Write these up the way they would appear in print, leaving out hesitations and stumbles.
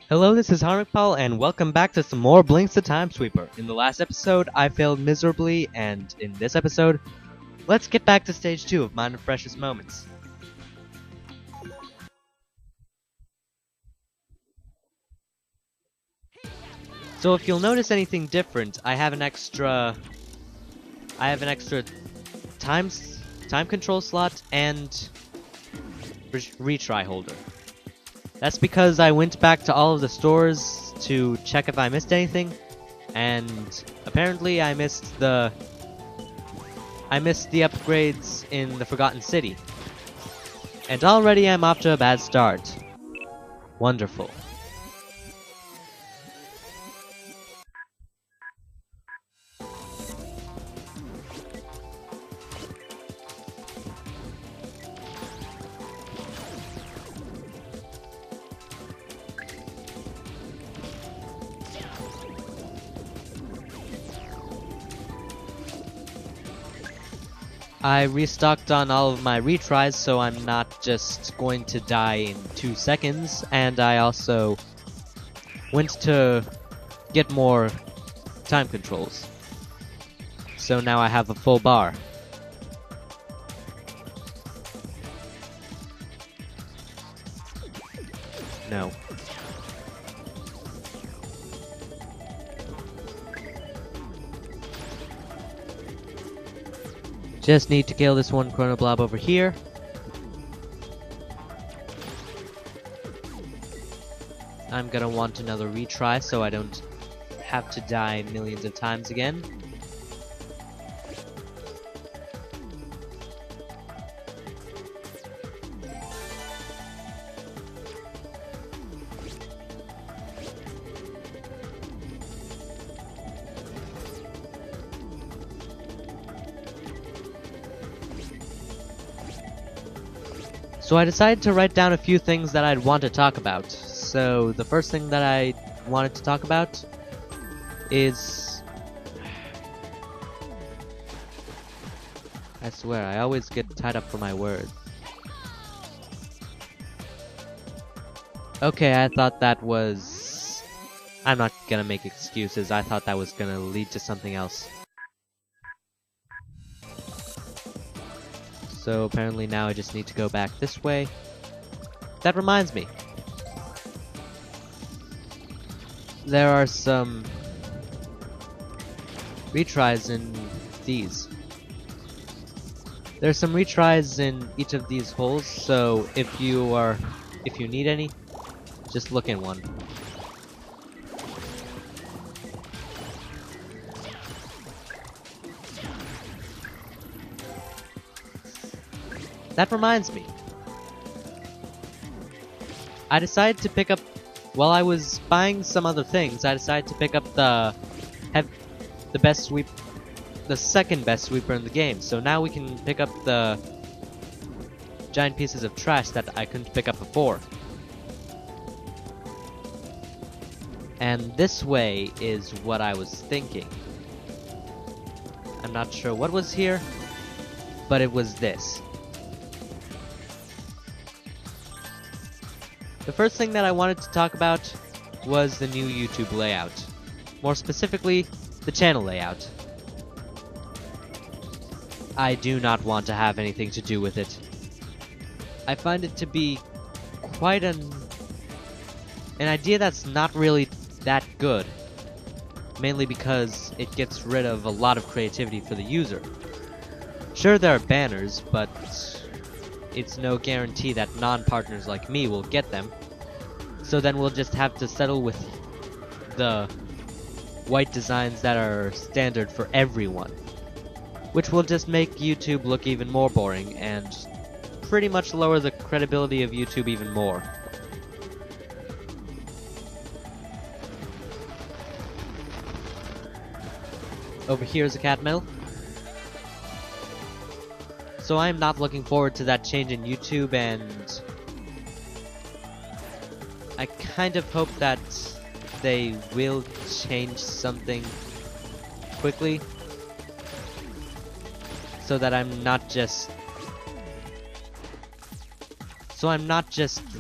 Hello, this is Paul, and welcome back to some more Blinx the Time Sweeper. In the last episode, I failed miserably, and in this episode, let's get back to stage 2 of Mind of Precious Moments. So if you'll notice anything different, I have an extra time control slot and retry holder. That's because I went back to all of the stores to check if I missed anything, and apparently I missed the upgrades in the Forgotten City. And already I'm off to a bad start. Wonderful. I restocked on all of my retries, so I'm not just going to die in 2 seconds, and I also went to get more time controls. So now I have a full bar. No. Just need to kill this one Chrono Blob over here. I'm gonna want another retry so I don't have to die millions of times again. So I decided to write down a few things that I'd want to talk about. So the first thing that I wanted to talk about is... I swear, I always get tied up for my words. Okay, I thought that was... I'm not gonna make excuses. I thought that was gonna lead to something else. So apparently now I just need to go back this way. That reminds me. There are some retries in these. There's some retries in each of these holes, so if you need any, just look in one. That reminds me. I decided to pick up, while I was buying some other things, I decided to pick up the second best sweeper in the game. So now we can pick up the giant pieces of trash that I couldn't pick up before. And this way is what I was thinking. I'm not sure what was here, but it was this. The first thing that I wanted to talk about was the new YouTube layout. More specifically, the channel layout. I do not want to have anything to do with it. I find it to be quite an idea that's not really that good. Mainly because it gets rid of a lot of creativity for the user. Sure, there are banners, but it's no guarantee that non-partners like me will get them. So then we'll just have to settle with the white designs that are standard for everyone. Which will just make YouTube look even more boring and pretty much lower the credibility of YouTube even more. Over here is a cat medal. So I'm not looking forward to that change in YouTube, and I kind of hope that they will change something quickly so that I'm not just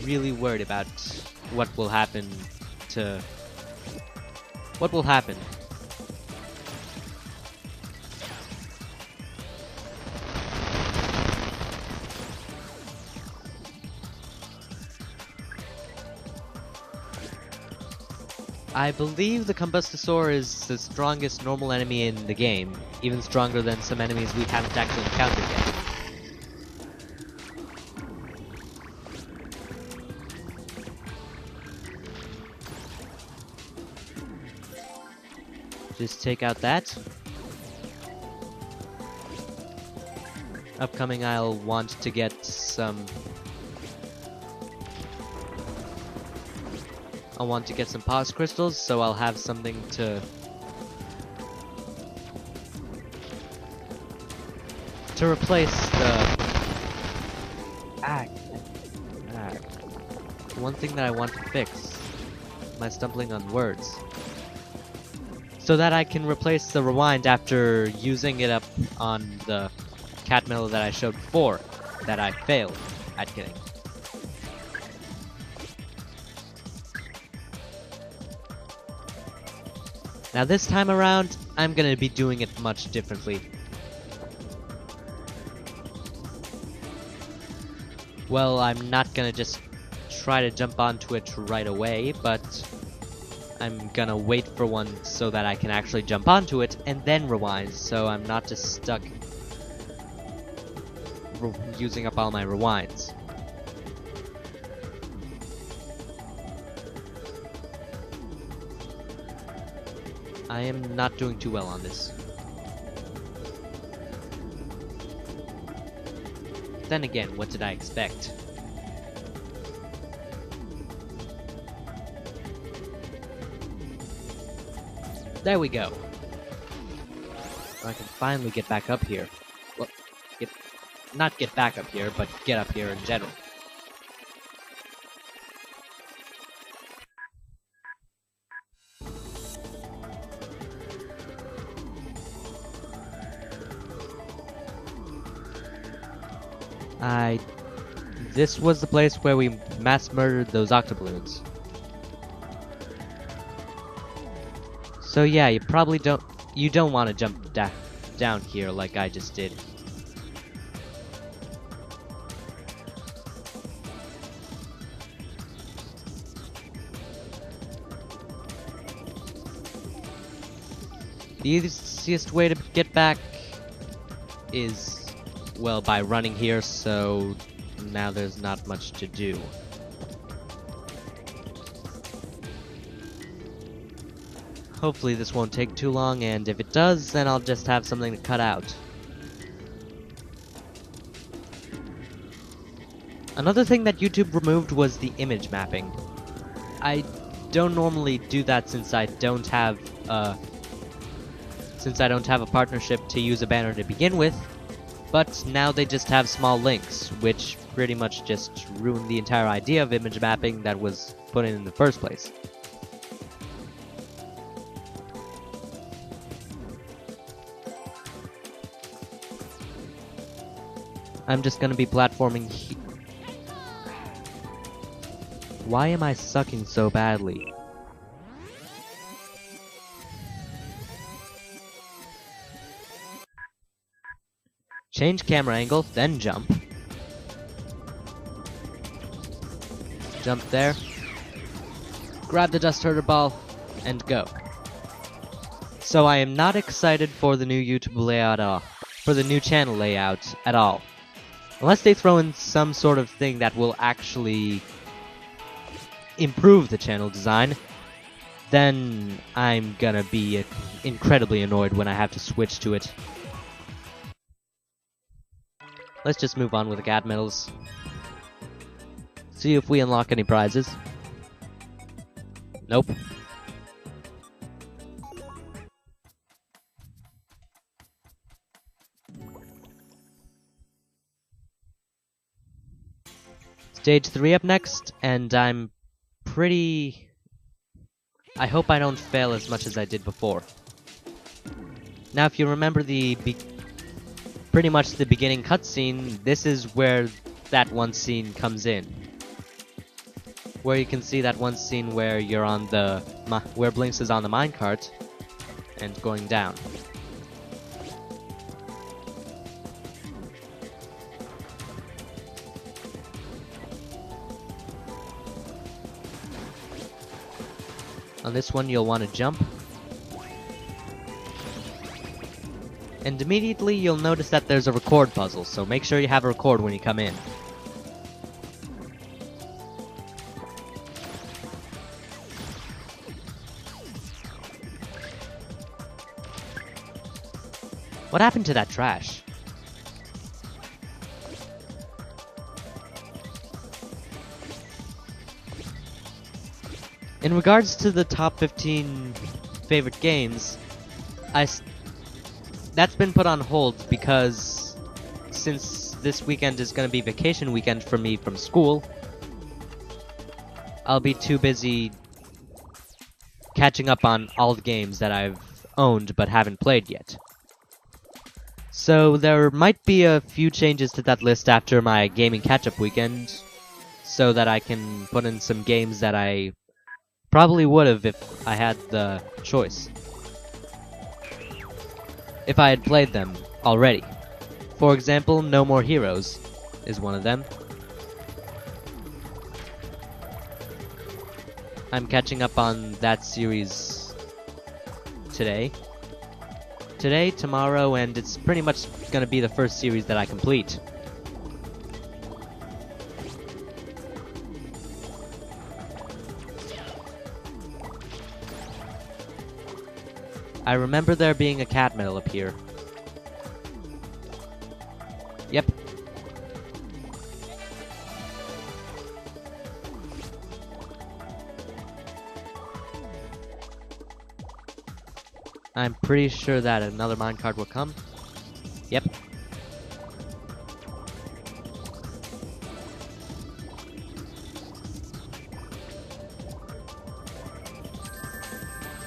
really worried about what will happen to... what will happen? I believe the Combustosaur is the strongest normal enemy in the game, even stronger than some enemies we haven't actually encountered yet. Just take out that. Upcoming, I'll want to get some... I want to get some pause crystals, so I'll have something to replace the one thing that I want to fix. My stumbling on words. So that I can replace the rewind after using it up on the cat medal that I showed before, that I failed at getting. Now this time around, I'm gonna be doing it much differently. Well, I'm not gonna just try to jump onto it right away, but I'm gonna wait for one so that I can actually jump onto it and then rewind, so I'm not just stuck using up all my rewinds. I am not doing too well on this. Then again, what did I expect? There we go. I can finally get back up here. Well, not get back up here, but get up here in general. This was the place where we mass murdered those octoballoons. So yeah, you probably don't want to jump down here like I just did. The easiest way to get back is, well, by running here, so now there's not much to do. Hopefully this won't take too long, and if it does, then I'll just have something to cut out. Another thing that YouTube removed was the image mapping. I don't normally do that since I don't have a partnership to use a banner to begin with, but now they just have small links, which pretty much just ruined the entire idea of image mapping that was put in the first place. I'm just gonna be platforming he- Why am I sucking so badly? Change camera angle, then jump. Jump there. Grab the dust herder ball, and go. So I am not excited for the new YouTube layout at all. For the new channel layout at all. Unless they throw in some sort of thing that will actually improve the channel design, then I'm gonna be incredibly annoyed when I have to switch to it. Let's just move on with the cat medals. See if we unlock any prizes. Nope. Stage 3 up next, and I hope I don't fail as much as I did before. Now, if you remember pretty much the beginning cutscene, this is where that one scene comes in. where you can see that one scene where you're on the where Blinx is on the minecart and going down. On this one, you'll want to jump. And immediately you'll notice that there's a record puzzle, so make sure you have a record when you come in. What happened to that trash? In regards to the top 15 favorite games, that's been put on hold because since this weekend is going to be vacation weekend for me from school, I'll be too busy catching up on all the games that I've owned but haven't played yet. So there might be a few changes to that list after my gaming catch-up weekend, so that I can put in some games that I probably would have if I had the choice. If I had played them already. For example, No More Heroes is one of them. I'm catching up on that series today, tomorrow, and it's pretty much gonna be the first series that I complete. I remember there being a cat medal up here. Yep. I'm pretty sure that another minecart will come. Yep.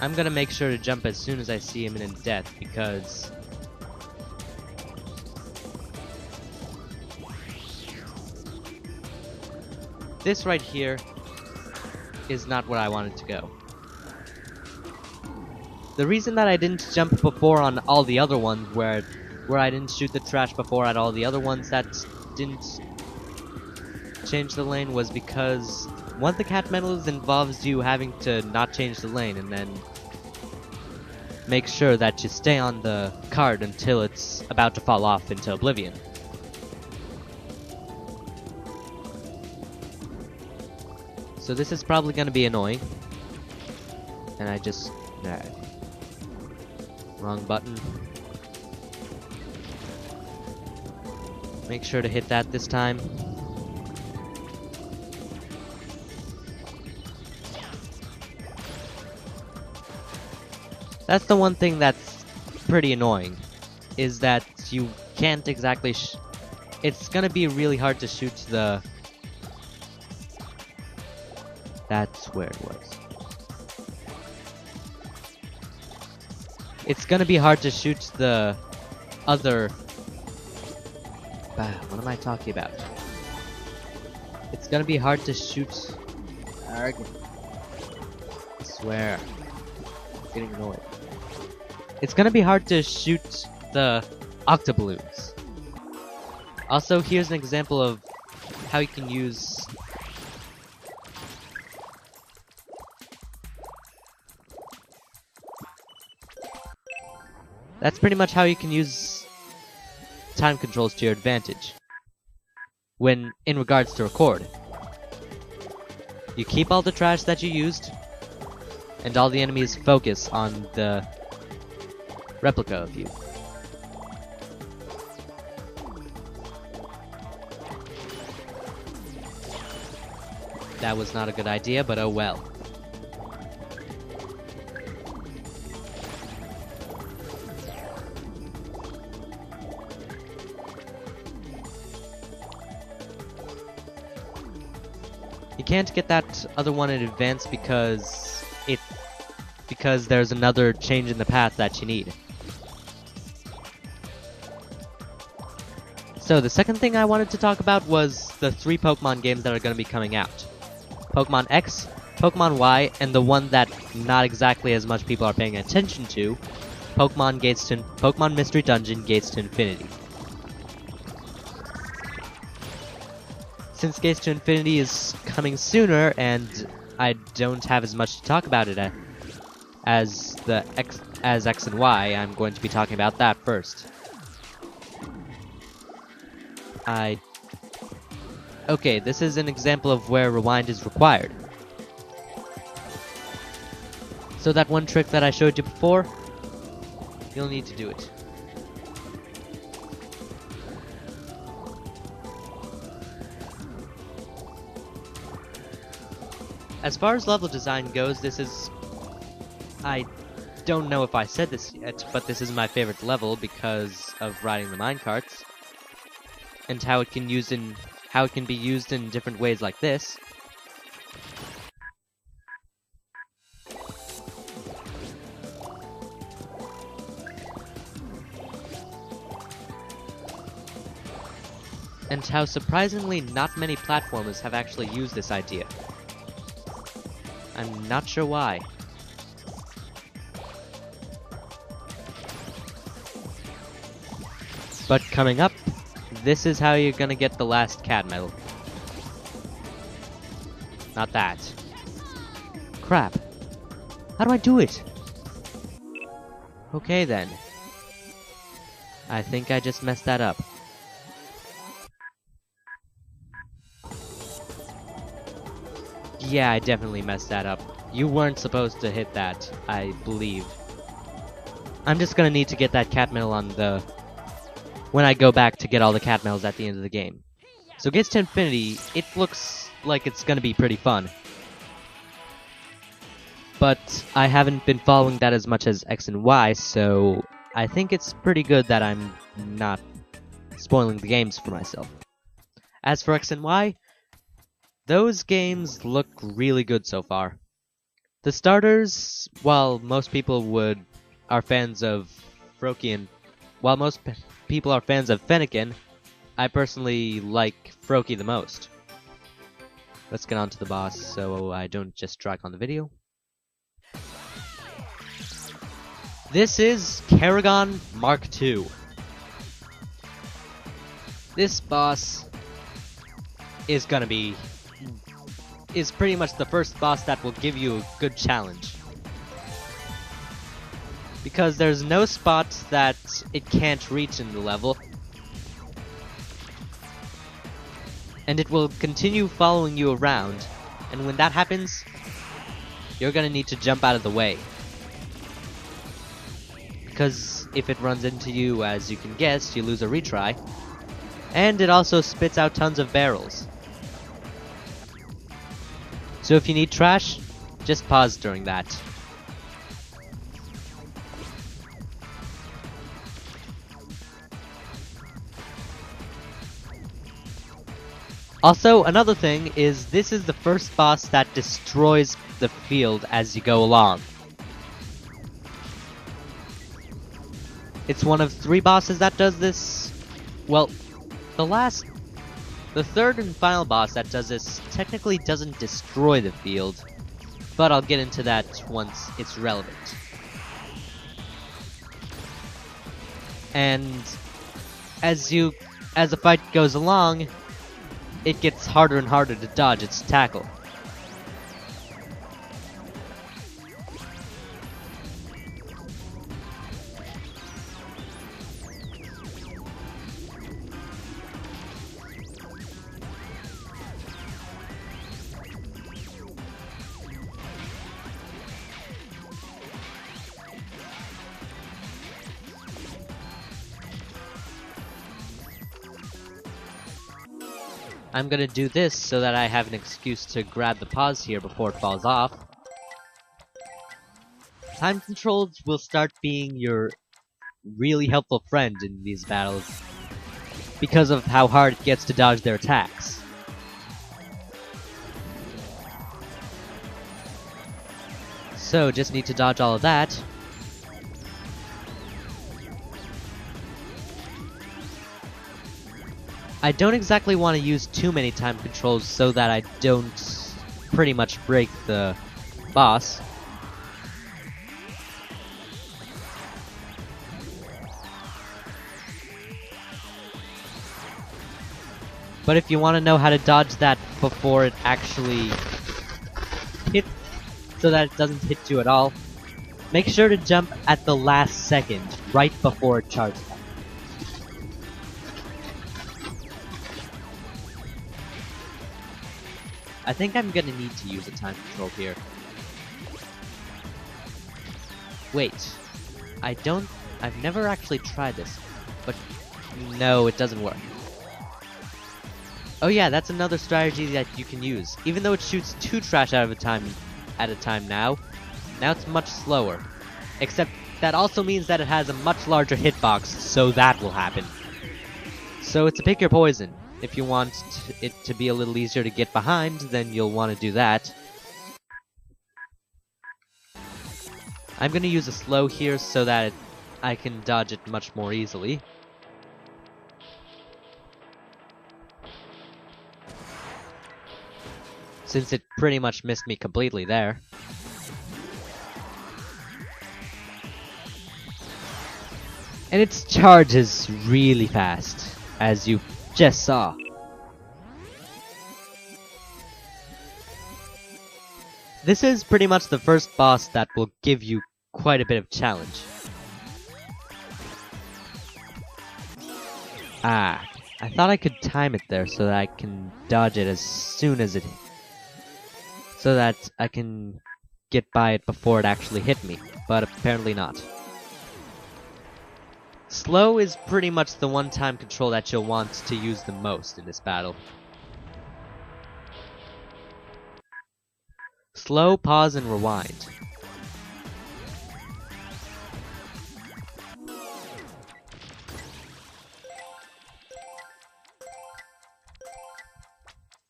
I'm gonna make sure to jump as soon as I see imminent death, because this right here is not where I wanted to go. The reason that I didn't jump before on all the other ones, where I didn't shoot the trash before at all the other ones that didn't change the lane, was because one of the cat medals involves you having to not change the lane and then make sure that you stay on the cart until it's about to fall off into oblivion. So this is probably going to be annoying. And I just... wrong button. Make sure to hit that this time. That's the one thing that's pretty annoying, is that you can't exactly it's gonna be really hard to shoot the... That's where it was. It's gonna be hard to shoot the other... What am I talking about? It's gonna be hard to shoot... I swear. I'm getting annoyed. It's gonna be hard to shoot the octoballoons. Also, here's an example of how you can use... That's pretty much how you can use time controls to your advantage when in regards to record. You keep all the trash that you used, and all the enemies focus on the replica of you. That was not a good idea, but oh well. You can't get that other one in advance because there's another change in the path that you need. So the second thing I wanted to talk about was the 3 Pokemon games that are going to be coming out. Pokemon X, Pokemon Y, and the one that not exactly as much people are paying attention to, Pokemon Mystery Dungeon Gates to Infinity. Since Gates to Infinity is coming sooner, and I don't have as much to talk about it as X and Y, I'm going to be talking about that first. Okay, this is an example of where rewind is required. So that one trick that I showed you before, you'll need to do it. As far as level design goes, I don't know if I said this yet, but this is my favorite level because of riding the minecarts and how it can be used in different ways like this. And how surprisingly not many platformers have actually used this idea. I'm not sure why. But coming up, this is how you're gonna get the last cat medal. Not that. Crap. How do I do it? Okay then. I think I just messed that up. Yeah, I definitely messed that up. You weren't supposed to hit that, I believe. I'm just gonna need to get that cat medal on the... when I go back to get all the cat medals at the end of the game. So Gates to Infinity, it looks like it's gonna be pretty fun. But I haven't been following that as much as X and Y, so I think it's pretty good that I'm not spoiling the games for myself. As for X and Y, those games look really good so far. The starters, while most people are fans of Froakie, while most people are fans of Fennekin, I personally like Froakie the most. Let's get on to the boss so I don't just drag on the video. This is Kagon Mark II. This boss is pretty much the first boss that will give you a good challenge. Because there's no spot that it can't reach in the level. And it will continue following you around. And when that happens, you're gonna need to jump out of the way. Because if it runs into you, as you can guess, you lose a retry. And it also spits out tons of barrels. So if you need trash, just pause during that. Also, another thing is this is the first boss that destroys the field as you go along. It's one of 3 bosses that does this. Well, the third and final boss that does this technically doesn't destroy the field, but I'll get into that once it's relevant. And as the fight goes along, it gets harder and harder to dodge its tackle. I'm gonna do this so that I have an excuse to grab the pause here before it falls off. Time controls will start being your really helpful friend in these battles because of how hard it gets to dodge their attacks. So, just need to dodge all of that. I don't exactly want to use too many time controls so that I don't pretty much break the boss. But if you want to know how to dodge that before it actually hits, so that it doesn't hit you at all, make sure to jump at the last second, right before it charges up. I think I'm gonna need to use a time control here. Wait, I've never actually tried this, but no, it doesn't work. Oh yeah, that's another strategy that you can use. Even though it shoots 2 trash out of a time now it's much slower. Except that also means that it has a much larger hitbox, so that will happen. So it's a pick your poison. If you want it to be a little easier to get behind, then you'll want to do that. I'm gonna use a slow here so that I can dodge it much more easily. Since it pretty much missed me completely there. And its charge is really fast, as you just saw. This is pretty much the first boss that will give you quite a bit of challenge. Ah, I thought I could time it there so that I can dodge it as soon as it... so that I can get by it before it actually hit me, but apparently not. Slow is pretty much the one time control that you'll want to use the most in this battle. Slow, pause, and rewind.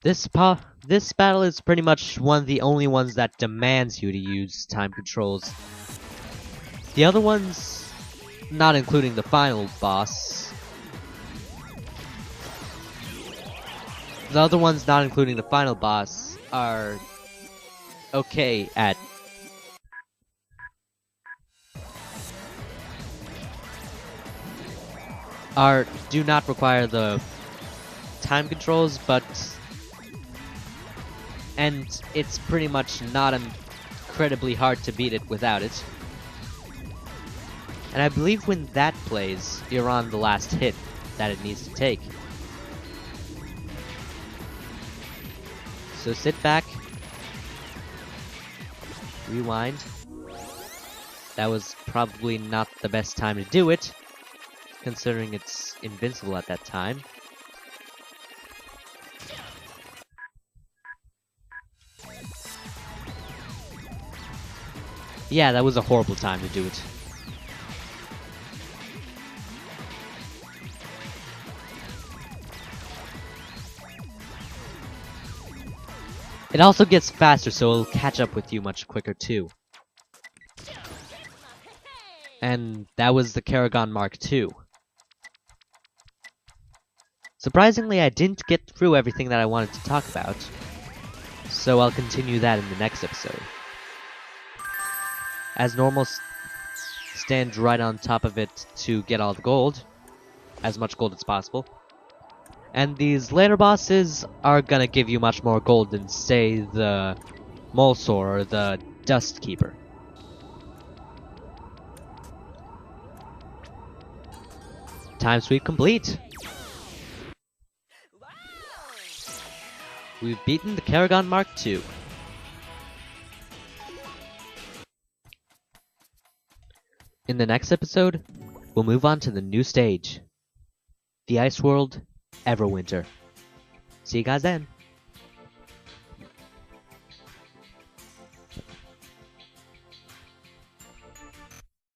This battle is pretty much one of the only ones that demands you to use time controls. The other ones, not including the final boss, are okay at do not require the time controls, and it's pretty much not incredibly hard to beat it without it. And I believe when that plays, you're on the last hit that it needs to take. So sit back, rewind. That was probably not the best time to do it, considering it's invincible at that time. Yeah, that was a horrible time to do it. It also gets faster, so it'll catch up with you much quicker too. And that was the Kagon Mark II. Surprisingly, I didn't get through everything that I wanted to talk about, so I'll continue that in the next episode. As normal, stand right on top of it to get all the gold, as much gold as possible. And these later bosses are gonna give you much more gold than, say, the Molesor or the Dust Keeper. Time sweep complete! We've beaten the Kagon Mark II. In the next episode, we'll move on to the new stage. The Ice World, Everwinter. See you guys then!